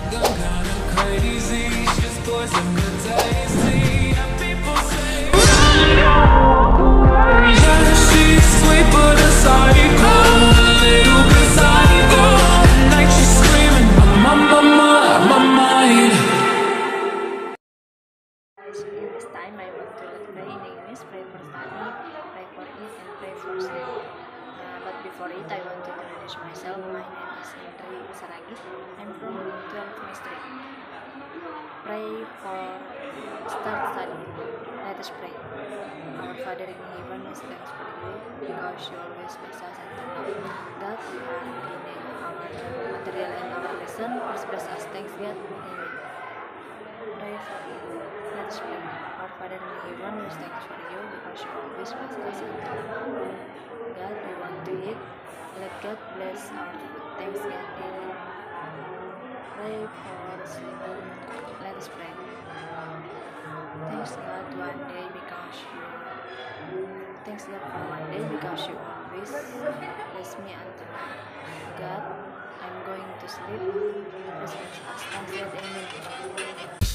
In this time, I want to pray in English, pray for study, pray for it, and pray for sleep. But before it, I want to introduce myself. My name is Indri Saragit. I'm from 12th Street. Pray for start study. Let us pray. Our Father in heaven, we thanks for you because you always bless us and thank you. God, we are in our material and our lesson. Please bless us. Thanks God. Amen. Pray for you. Let us pray. Our Father in heaven, we thanks for you because you always bless us and thank you. God, we want to eat. Let God bless our food. Thanks God. Amen. Pray for sleep. Let us pray. Thanks God one day because you Thanks God for one day because you always bless me until God, I'm going to sleep. Thanks God. Amen.